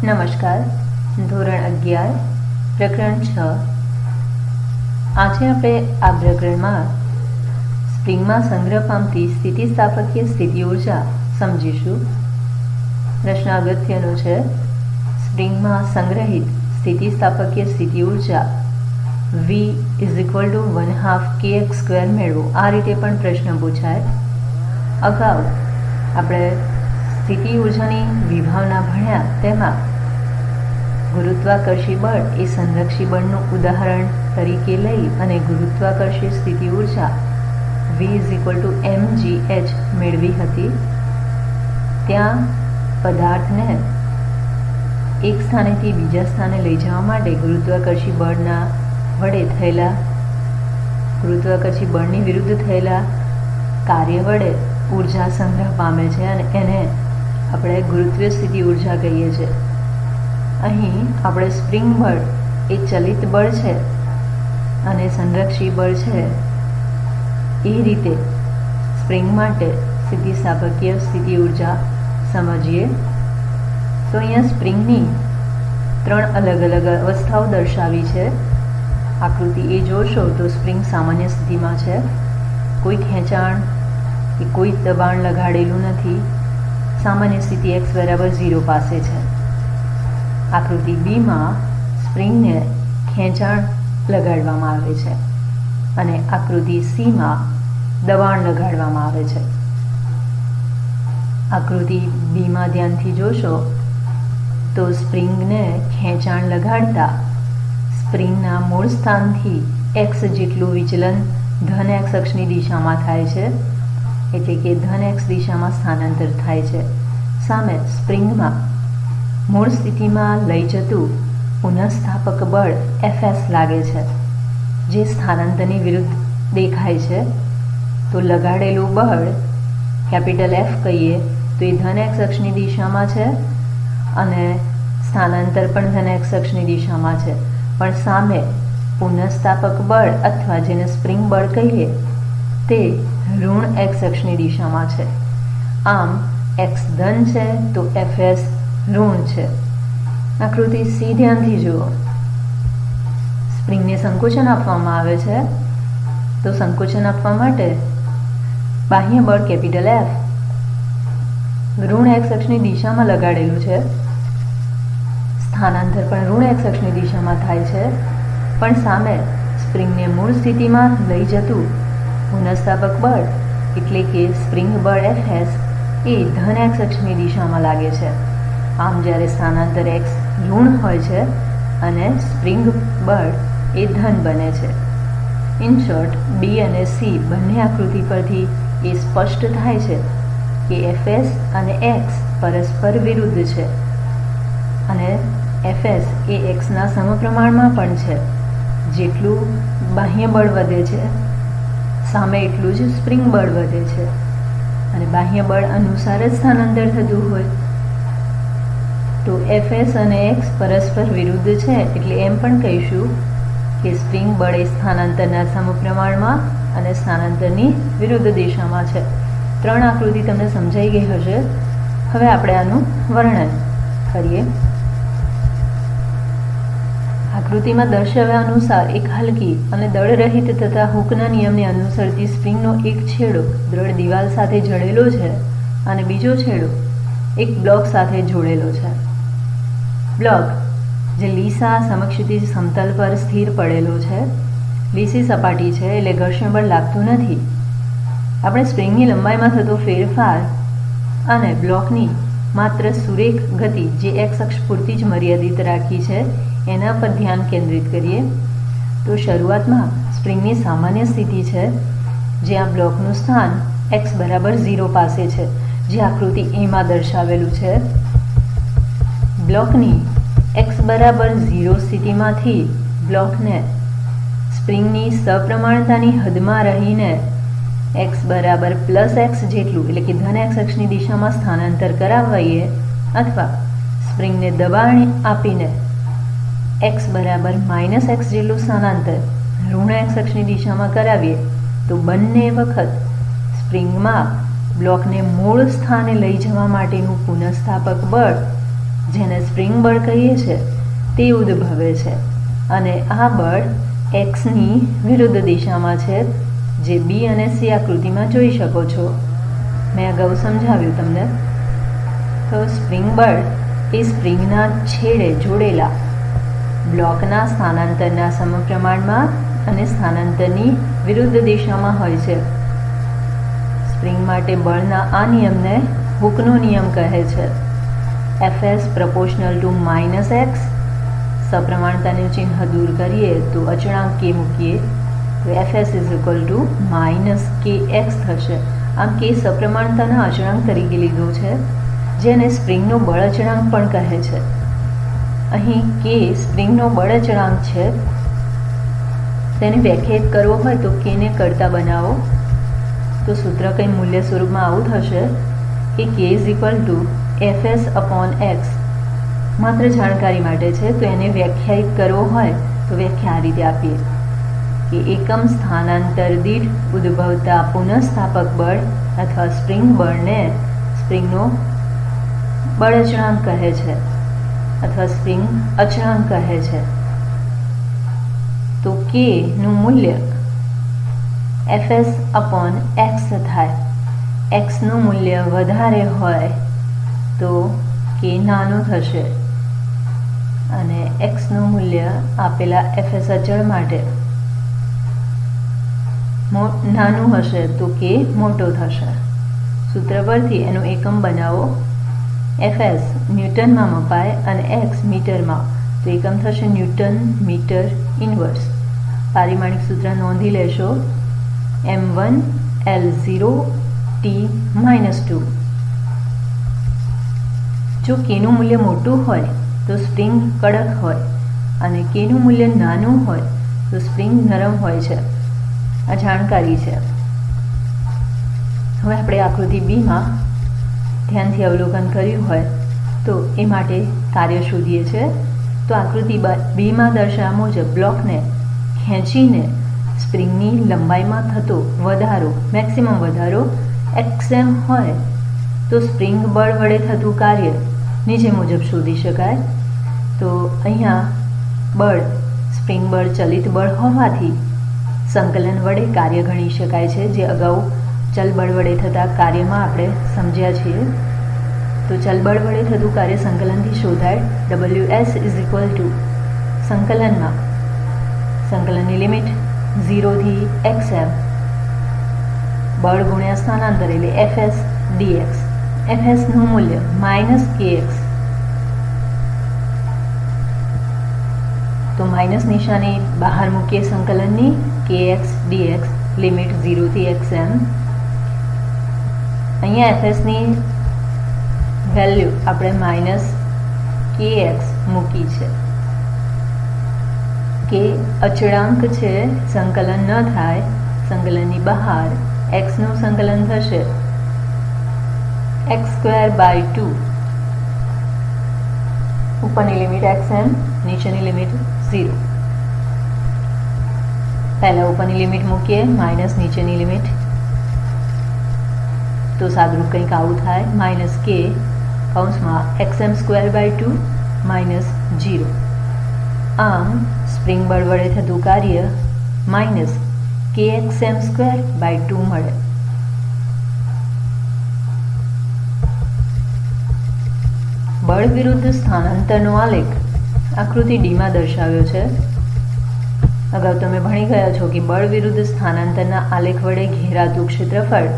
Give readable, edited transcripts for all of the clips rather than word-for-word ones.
નમસ્કાર. ધોરણ 11 પ્રકરણ 6. આજે આપણે આ પ્રકરણમાં સ્પ્રિંગમાં સંગ્રહ પામતી સ્થિતિસ્થાપકીય સ્થિતિ ઉર્જા સમજીશું. પ્રશ્ન અગત્યનો છે. સ્પ્રિંગમાં સંગ્રહિત સ્થિતિસ્થાપકીય સ્થિતિ ઉર્જા V = 1/2 kx² મેળવો. આ રીતે પણ પ્રશ્ન પૂછાય. અગાઉ આપણે સ્થિતિ ઉર્જાની વિભાવના ભણ્યા, તેમાં ગુરુત્વાકર્ષી બળ એ સંરક્ષી બળનું ઉદાહરણ તરીકે લઈ અને ગુરુત્વાકર્ષી સ્થિતિ ઉર્જા V = mgh મેળવી હતી. ત્યાં પદાર્થને એક સ્થાનેથી બીજા સ્થાને લઈ જવા માટે ગુરુત્વાકર્ષી બળના વડે થયેલા ગુરુત્વાકર્ષી બળની વિરુદ્ધ થયેલા કાર્ય વડે ઉર્જા સંગ્રહ પામે છે અને એને આપણે ગુરુત્વીય સ્થિતિ ઉર્જા કહીએ છીએ. અહીં આપણે સ્પ્રિંગ બળ એ ચલિત બળ છે અને સંરક્ષી બળ છે. એ રીતે સ્પ્રિંગ માટે સ્થિતિસ્થાપકીય સ્થિતિ ઉર્જા સમજીએ તો અહીંયા સ્પ્રિંગની 3 અલગ અલગ અવસ્થાઓ દર્શાવી છે. આકૃતિ એ જોશો તો સ્પ્રિંગ સામાન્ય સ્થિતિમાં છે. કોઈ ખેંચાણ કે કોઈ દબાણ લગાડેલું નથી. સામાન્ય સ્થિતિ x = 0 પાસે છે. આકૃતિ બીમાં સ્પ્રિંગને ખેંચાણ લગાડવામાં આવે છે અને આકૃતિ સીમાં દબાણ લગાડવામાં આવે છે. આકૃતિ બીમાં ધ્યાનથી જોશો તો સ્પ્રિંગને ખેંચાણ લગાડતા સ્પ્રિંગના મૂળ સ્થાનથી x જેટલું વિચલન ધન x અક્ષની દિશામાં થાય છે, એટલે કે ધન x દિશામાં સ્થાનાંતર થાય છે. સામે સ્પ્રિંગમાં મૂળ સ્થિતિમાં લઈ જતું પુનઃસ્થાપક બળ Fs લાગે છે, જે સ્થાનાંતરની વિરુદ્ધ દેખાય છે. તો લગાડેલું બળ F કહીએ તો એ ધન x અક્ષની દિશામાં છે અને સ્થાનાંતર પણ ધન x અક્ષની દિશામાં છે. પણ સામે પુનઃસ્થાપક બળ અથવા જેને સ્પ્રિંગ બળ કહીએ તે ઋણ x અક્ષની દિશામાં છે. આમ x ધન છે તો Fs ઋણ છે. આકૃતિ સી ધ્યાનથી જુઓ. સ્પ્રિંગને સંકોચન આપવામાં આવે છે. તો સંકોચન આપવા માટે બાહ્ય બળ F ઋણ x અક્ષની દિશામાં લગાડેલું છે. સ્થાનાંતર પણ ઋણ x અક્ષની દિશામાં થાય છે. પણ સામે સ્પ્રિંગને મૂળ સ્થિતિમાં લઈ જતું પુનઃસ્થાપક બળ એટલે કે સ્પ્રિંગ બળ Fs એ ધન x અક્ષની દિશામાં લાગે છે. આમ જ્યારે સ્થાનાંતર x ઋણ હોય છે અને સ્પ્રિંગ બળ એ ધન બને છે. ઇન શોર્ટ, બી અને સી બંને આકૃતિ પરથી એ સ્પષ્ટ થાય છે કે Fs અને x પરસ્પર વિરુદ્ધ છે અને Fs એ xના સમપ્રમાણમાં પણ છે. જેટલું બાહ્ય બળ વધે છે સામે એટલું જ સ્પ્રિંગ બળ વધે છે અને બાહ્ય બળ અનુસાર જ સ્થાનાંતર થતું હોય તો Fs અને x પરસ્પર વિરુદ્ધ છે. એટલે એમ પણ કહીશું કે સ્પ્રિંગ બળ એ સ્થાનાંતરના સમપ્રમાણમાં અને સ્થાનાંતરની વિરુદ્ધ દિશામાં છે. 3 આકૃતિ તમને સમજાઈ ગઈ હશે. હવે આપણે આનું વર્ણન કરીએ. આકૃતિમાં દર્શાવ્યા અનુસાર એક હલકી અને દળરહિત તથા હૂકના નિયમને અનુસરતી સ્પ્રિંગનો એક છેડો દ્રઢ દિવાલ સાથે જડેલો છે અને બીજો છેડો એક બ્લોક સાથે જોડેલો છે. બ્લોક જે લીસા સમક્ષિતિજ સમતલ પર સ્થિર પડેલો છે. લીસી સપાટી છે એટલે ઘર્ષણ બળ લાગતું નથી. આપણે સ્પ્રિંગની લંબાઈમાં થતો ફેરફાર અને બ્લોકની માત્ર સુરેખ ગતિ જે x અક્ષ પૂરતી જ મર્યાદિત રાખી છે એના પર ધ્યાન કેન્દ્રિત કરીએ તો શરૂઆતમાં સ્પ્રિંગની સામાન્ય સ્થિતિ છે જ્યાં બ્લોકનું સ્થાન x = 0 પાસે છે, જે આકૃતિ એમાં દર્શાવેલું છે. બ્લોકની x = 0 સ્થિતિમાંથી બ્લોકને સ્પ્રિંગની સપ્રમાણતાની હદમાં રહીને x = +x જેટલું એટલે કે ધન x અક્ષની દિશામાં સ્થાનાંતર કરાવીએ અથવા સ્પ્રિંગને દબાણ આપીને x = -x જેટલું સ્થાનાંતર ઋણ x અક્ષની દિશામાં કરાવીએ તો બંને વખત સ્પ્રિંગમાં બ્લોકને મૂળ સ્થાને લઈ જવા માટેનું પુનઃસ્થાપક બળ જેને સ્પ્રિંગ બળ કહીએ છીએ તે ઉદ્ભવે છે અને આ બળ એક્સની વિરુદ્ધ દિશામાં છે, જે બી અને સી આકૃતિમાં જોઈ શકો છો. મેં અગાઉ સમજાવ્યું તમને. તો સ્પ્રિંગ બળ એ સ્પ્રિંગના છેડે જોડેલા બ્લોકના સ્થાનાંતરના સમપ્રમાણમાં અને સ્થાનાંતરની વિરુદ્ધ દિશામાં હોય છે. સ્પ્રિંગ માટે બળના આ નિયમને હુકનો નિયમ કહે છે. Fs proportional two -x. સપ્રમાણતાનું ચિહ્ન દૂર કરીએ તો અચળાંક k મૂકીએ તો Fs is equal to -kx થશે. આમ k સપ્રમાણતાના અચળાંક તરીકે લીધો છે, જેને સ્પ્રિંગનો બળ અચળાંક પણ કહે છે. અહીં k સ્પ્રિંગનો બળ અચળાંક છે. તેને વ્યાખ્યાયિત કરવો હોય તો k ને કરતા બનાવો તો સૂત્ર કંઈ મૂલ્ય સ્વરૂપમાં આવું થશે કે k is equal to Fs upon x. માત્ર જાણકારી માટે છે, તો એને વ્યાખ્યાયિત કરવો હોય તો વ્યાખ્યા આ રીતે આપીએ કે એકમ સ્થાનાંતર દીઠ ઉદ્ભવતા પુનઃસ્થાપક બળ અથવા સ્પ્રિંગ બળને સ્પ્રિંગનો બળ અચળાંક કહે છે અથવા સ્પ્રિંગ અચળાંક કહે છે. તો k નું મૂલ્ય Fs અપોન x થાય. x નું મૂલ્ય વધારે હોય તો k નાનું થશે અને x નું મૂલ્ય આપેલા Fs અચળ માટે નાનું હશે તો k મોટો થશે. સૂત્ર પરથી એનું એકમ બનાવો. Fs ન્યૂટનમાં મપાય અને x મીટરમાં, તો એકમ થશે ન્યૂટન મીટર ઇન્વર્સ. પારિમાણિક સૂત્ર નોંધી લેશો. m1 L0 T-2. જો k નું મૂલ્ય મોટું હોય તો સ્પ્રિંગ કડક હોય અને k નું મૂલ્ય નાનું હોય તો સ્પ્રિંગ નરમ હોય છે. આ જાણકારી છે. હવે આપણે આકૃતિ બીમાં ધ્યાનથી અવલોકન કર્યું હોય તો એ માટે કાર્ય શોધીએ છીએ. તો આકૃતિ બીમાં દર્શાવ્યા મુજબ બ્લોકને ખેંચીને સ્પ્રિંગની લંબાઈમાં થતો વધારો, મેક્સિમમ વધારો xm હોય તો સ્પ્રિંગ બળ વડે થતું કાર્ય નીચે મુજબ શોધી શકાય. તો અહીંયા બળ સ્પ્રિંગ બળ ચલિત બળ હોવાથી સંકલન વડે કાર્ય ગણી શકાય છે, જે અગાઉ ચલ બળ વડે થતા કાર્યમાં આપણે સમજ્યા છીએ. તો ચલ બળ વડે થતું કાર્ય સંકલનથી શોધાય. Ws ઇઝ ઇક્વલ ટુ સંકલનની લિમિટ 0 થી xm બળ ગુણ્યા સ્થાનાંતર એટલે Fs dx. Fs નું મૂલ્ય -kx. તો માઇનસ નિશાની બહાર મૂકીએ સંકલનની. kx dx લિમિટ 0 થી xm. અહીંયા Fs ની વેલ્યુ આપણે -kx મૂકી છે. k અચળાંક છે, સંકલન ન થાય. સંકલનની બહાર x નું સંકલન થશે x²/2. ઉપરની લિમિટ xm, નીચેની લિમિટ 0. પહેલા ઉપરની લિમિટ મૂકીએ માઇનસ નીચેની લિમિટ, તો સાદરૂપ કંઈક આવું થાય -k કૌંસમાં xm²/2 -0. આમ સ્પ્રિંગ બળ વડે થતું કાર્ય -kxm²/2 મળે. બળ વિરુદ્ધ સ્થાનાંતરનો આલેખ આકૃતિ ડીમાં દર્શાવ્યો છે. અગાઉ તમે ભણી ગયા છો કે બળ વિરુદ્ધ સ્થાનાંતરના આલેખ વડે ઘેરાતું ક્ષેત્રફળ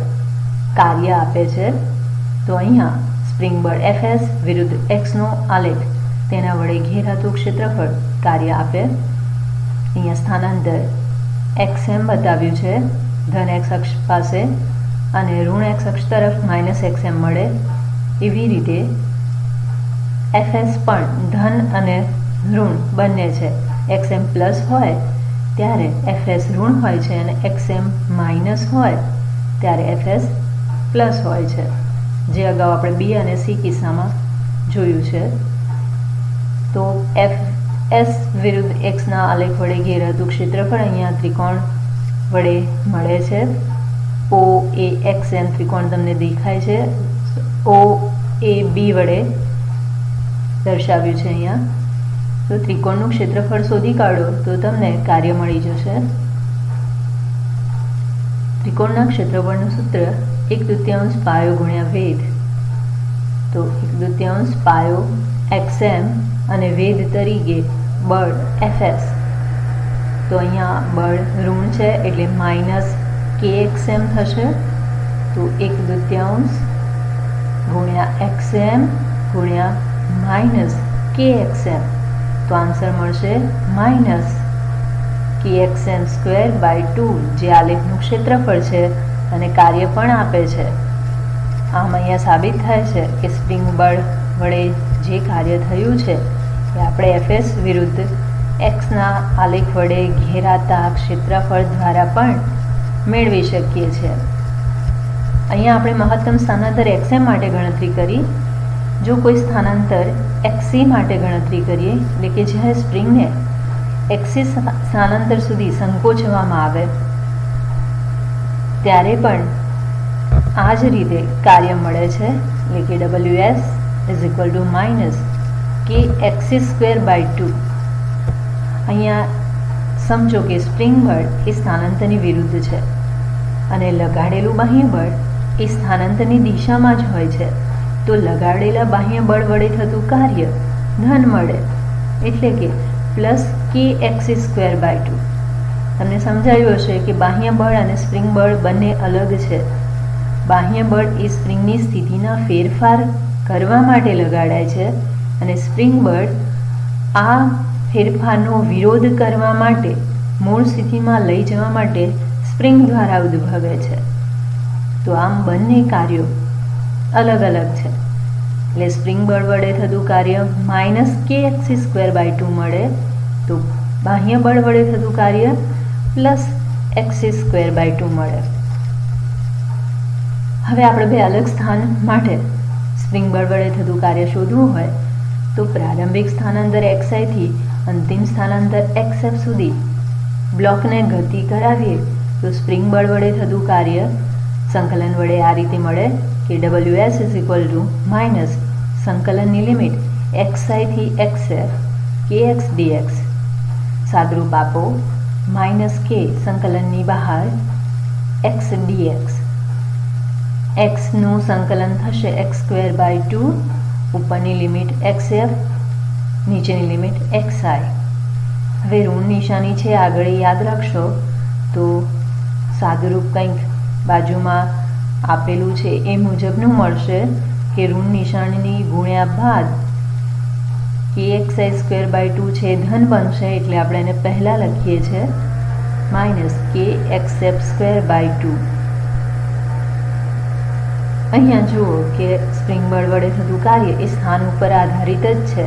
કાર્ય આપે છે. તો અહીંયા સ્પ્રિંગ બળ Fs વિરુદ્ધ xનો આલેખ તેના વડે ઘેરાતું ક્ષેત્રફળ કાર્ય આપે. અહીંયા સ્થાનાંતર xm બતાવ્યું છે ધન x અક્ષ પાસે અને ઋણ x અક્ષ તરફ -xm મળે. એવી રીતે Fs પણ ધન અને ઋણ બંને છે. xm પ્લસ હોય ત્યારે Fs ઋણ હોય છે અને xm માઇનસ હોય ત્યારે Fs પ્લસ હોય છે, જે અગાઉ આપણે બી અને સી કિસ્સામાં જોયું છે. તો Fs વિરુદ્ધ xના આલેખ વડે ઘેરાતું ક્ષેત્રફળ અહીંયા ત્રિકોણ વડે મળે છે. OAXM ત્રિકોણ તમને દેખાય છે. OAB વડે દર્શાવ્યું છે અહીંયા. તો ત્રિકોણનું ક્ષેત્રફળ શોધી કાઢો તો તમને કાર્ય મળી જશે. ત્રિકોણના ક્ષેત્રફળનું સૂત્ર 1/2 પાયો ગુણ્યા વેધ. તો 1/2 પાયો xm અને વેધ તરીકે બળ Fs. તો અહીંયા બળ ઋણ છે એટલે -kxm થશે. તો 1/2 ગુણ્યા xm ગુણ્યા -kxm. તો આન્સર મળશે -kxm²/2, જે આલેખનું ક્ષેત્રફળ છે અને કાર્ય પણ આપે છે. આમ અહીંયા સાબિત થાય છે કે સ્પ્રિંગ બળ વડે જે કાર્ય થયું છે એ આપણે Fs વિરુદ્ધ xના આલેખ વડે ઘેરાતા ક્ષેત્રફળ દ્વારા પણ મેળવી શકીએ છીએ. અહીંયા આપણે મહત્તમ સ્થાનાંતર xm માટે ગણતરી કરી. જો કોઈ સ્થાનાંતર xc માટે ગણતરી કરીએ, એટલે કે જ્યારે સ્પ્રિંગને xc સ્થાનાંતર સુધી સંકોચવામાં આવે ત્યારે પણ આ જ રીતે કાર્ય મળે છે, એટલે કે Ws = -kxc²/2. અહીંયા સમજો કે સ્પ્રિંગ બળ એ સ્થાનાંતરની વિરુદ્ધ છે અને લગાડેલું બાહ્ય બળ એ સ્થાનાંતરની દિશામાં જ હોય છે. તો લગાડેલા બાહ્ય બળ વડે થતું કાર્ય ધન મળે, એટલે કે +kxc²/2. તમને સમજાયું હશે કે બાહ્ય બળ અને સ્પ્રિંગ બળ બંને અલગ છે. બાહ્ય બળ એ સ્પ્રિંગની સ્થિતિના ફેરફાર કરવા માટે લગાડાય છે અને સ્પ્રિંગ બળ આ ફેરફારનો વિરોધ કરવા માટે, મૂળ સ્થિતિમાં લઈ જવા માટે સ્પ્રિંગ દ્વારા ઉદ્ભવે છે. તો આમ બંને કાર્યો અલગ અલગ છે. એટલે સ્પ્રિંગ બળ વડે થતું કાર્ય -kxc²/2 મળે, તો બાહ્ય બળ વડે થતું કાર્ય +xc²/2 મળે. હવે આપણે બે અલગ સ્થાન માટે સ્પ્રિંગ બળ વડે થતું કાર્ય શોધવું હોય તો પ્રારંભિક સ્થાનાંતર xi થી અંતિમ સ્થાનાંતર xf સુધી બ્લોકને ગતિ કરાવીએ તો સ્પ્રિંગ બળ વડે થતું કાર્ય સંકલન વડે આ રીતે મળે કે Ws - સંકલનની લિમિટ xi થી xf kx dx. સાદરૂપ આપો -k સંકલનની બહાર x dx. xનું સંકલન થશે x²/2, ઉપરની લિમિટ xf, નીચેની લિમિટ xi. હવે ઋણ નિશાની છે આગળ યાદ રાખશો તો સાદુરૂપ કંઈક બાજુમાં આપેલું છે એ મુજબનું મળશે કે ઋણ નિશાનીની ગુણ્યા બાદ kxi²/2 છે ધન બનશે, એટલે આપણે એને પહેલાં લખીએ છીએ -kxf²/2. અહીંયા જુઓ કે સ્પ્રિંગ બળ વડે થતું કાર્ય એ સ્થાન ઉપર આધારિત જ છે.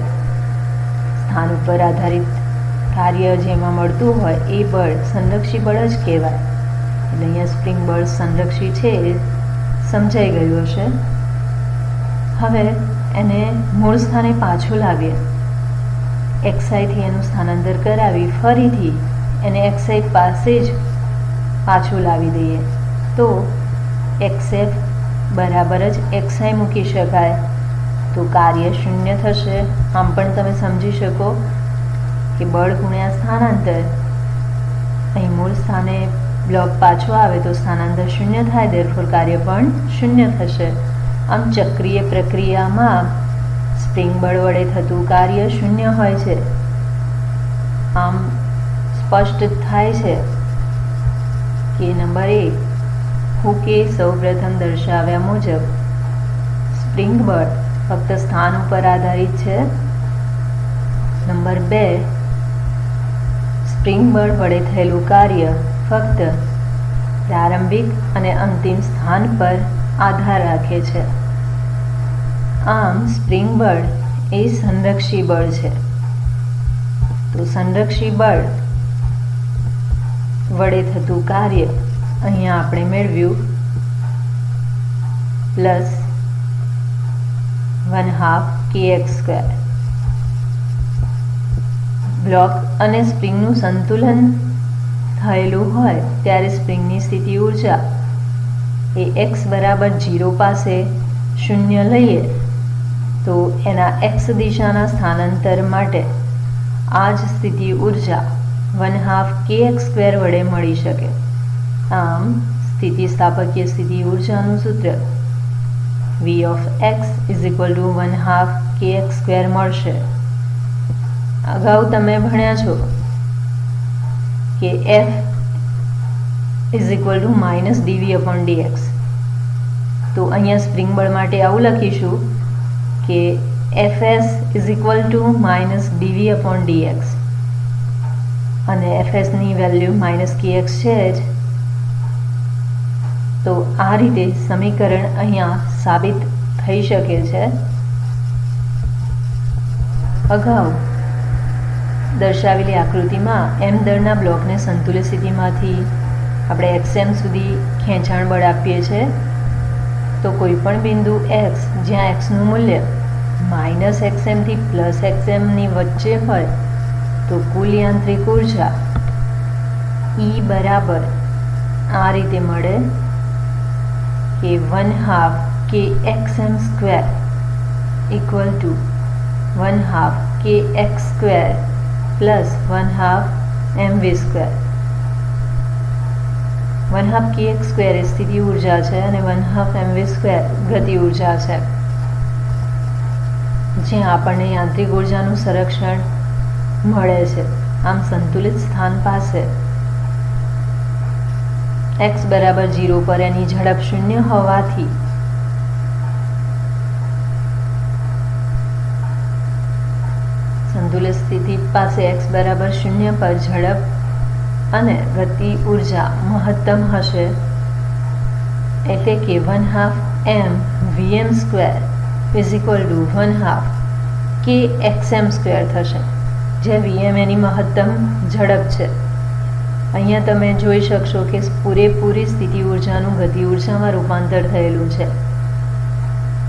સ્થાન ઉપર આધારિત કાર્ય જેમાં મળતું હોય એ બળ સંરક્ષી બળ જ કહેવાય. એટલે અહીંયા સ્પ્રિંગ બળ સંરક્ષી છે એ સમજાઈ ગયું હશે. હવે એને મૂળ સ્થાને પાછું લાવીએ. xi થી એનું સ્થાનાંતર કરાવી ફરીથી એને xi પાસે જ પાછું લાવી દઈએ તો xf બરાબર જ xi મૂકી શકાય. તો કાર્ય 0 થશે. આમ પણ તમે સમજી શકો કે બળ ગુણ્યા સ્થાનાંતર, અહીં મૂળ સ્થાને બ્લોક પાછો આવે તો સ્થાનાંતર 0 થાય, દેરફોર કાર્ય પણ 0 થશે. આમ ચક્રીય પ્રક્રિયામાં સ્પ્રિંગ બળ વડે થતું કાર્ય 0 હોય છે. આમ સ્પષ્ટ થાય છે કે નંબર 1 હુકે સૌપ્રથમ દર્શાવ્યા મુજબ સ્પ્રિંગ બળ ફક્ત સ્થાન ઉપર આધારિત છે. નંબર 2 સ્પ્રિંગ બળ વડે થયેલું કાર્ય ફક્ત પ્રારંભિક અને અંતિમ સ્થાન પર આધાર રાખે છે. આમ સ્પ્રિંગ બળ એ સંરક્ષી બળ છે. તો સંરક્ષી બળ વડે થતું કાર્ય અહીંયા આપણે મેળવ્યું +1/2 kx². બ્લોક અને સ્પ્રિંગનું સંતુલન થયેલું હોય ત્યારે સ્પ્રિંગની સ્થિતિ ઊર્જા એ x = 0 પાસે 0 લઈએ તો એના એક્સ દિશાના સ્થાનાંતર માટે આ જ સ્થિતિ ઉર્જા 1/2 kx² વડે મળી શકે. આમ સ્થિતિસ્થાપકીય સ્થિતિ ઉર્જાનું સૂત્ર V of x is equal to 1/2 kx² મળશે. અગાઉ તમે ભણ્યા છો કે F is equal to -dv/dx. તો અહીંયા સ્પ્રિંગ બળ માટે આવું લખીશું કે Fs is equal to -dv/dx અને Fs ની વેલ્યુ -kx છે જ. તો આ રીતે સમીકરણ અહીંયા સાબિત થઈ શકે છે. અગાઉ દર્શાવેલી આકૃતિમાં m દળના બ્લોકને સંતુલિત સ્થિતિમાંથી આપણે xm સુધી ખેંચાણ બળ આપીએ છીએ. તો કોઈ પણ બિંદુ x જ્યાં x નું મૂલ્ય -xm થી +xm ની વચ્ચે હોય તો કુલ યાંત્રિક ઉર્જા E બરાબર આ રીતે મળે કે 1/2 kxm² equal to 1/2 kx² plus 1/2 mv². 1/2 kx² એ સ્થિતિ ઉર્જા છે અને 1/2 mv² ગતિ ઉર્જા છે, જ્યાં આપણને યાંત્રિક ઉર્જાનું સંરક્ષણ મળે છે. આમ સંતુલિત સ્થાન પાસે x બરાબર 0 પર એની ઝડપ 0 હોવાથી સંતુલિત સ્થિતિ પાસે x બરાબર 0 પર ઝડપ અને ગતિ ઉર્જા મહત્તમ હશે, એટલે કે 1/2 m vm² is equal to 1/2 kxm² થશે, જ્યાં vm એની મહત્તમ ઝડપ છે. અહીંયા તમે જોઈ શકશો કે પૂરેપૂરી સ્થિતિ ઉર્જાનું ગતિ ઉર્જામાં રૂપાંતર થયેલું છે.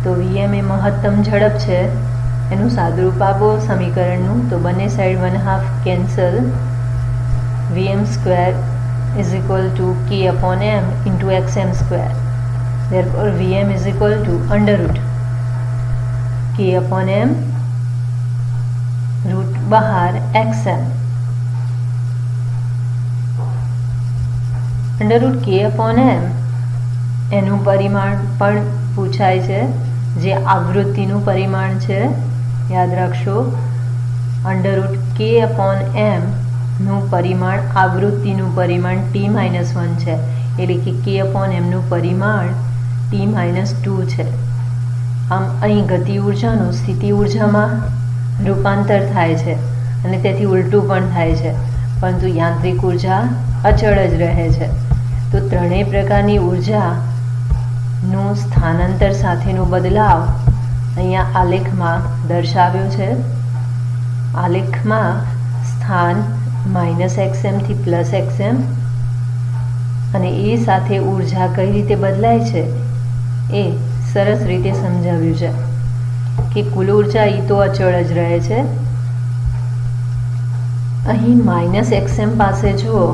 તો vm એ મહત્તમ ઝડપ છે. એનું સાદુરૂપ આપો સમીકરણનું તો બંને side 1/2 cancel. vm² is equal to k/m into xm². therefore vm is equal to √ k/m route બહાર xm. √ k/m એનું પરિમાણ પણ પૂછાય છે, જે આવૃત્તિનું પરિમાણ છે. યાદ રાખશો, √ k/m નું પરિમાણ આવૃત્તિનું પરિમાણ t-1 છે, એટલે કે k/m નું પરિમાણ t-2 છે. આમ અહીં ગતિ ઉર્જાનું સ્થિતિ ઉર્જામાં રૂપાંતર થાય છે અને તેથી ઉલટું પણ થાય છે, પરંતુ યાંત્રિક ઉર્જા અચળ જ રહે છે. તો ત્રણેય પ્રકારની ઉર્જાનું સ્થાનાંતર સાથેનો બદલાવ અહીંયા આલેખમાં દર્શાવ્યો છે. આલેખમાં સ્થાન -xm થી +xm અને એ સાથે ઉર્જા કઈ રીતે બદલાય છે એ સરસ રીતે સમજાવ્યું છે કે કુલ ઉર્જા એ તો અચળ જ રહે છે. અહીં -xm પાસે જુઓ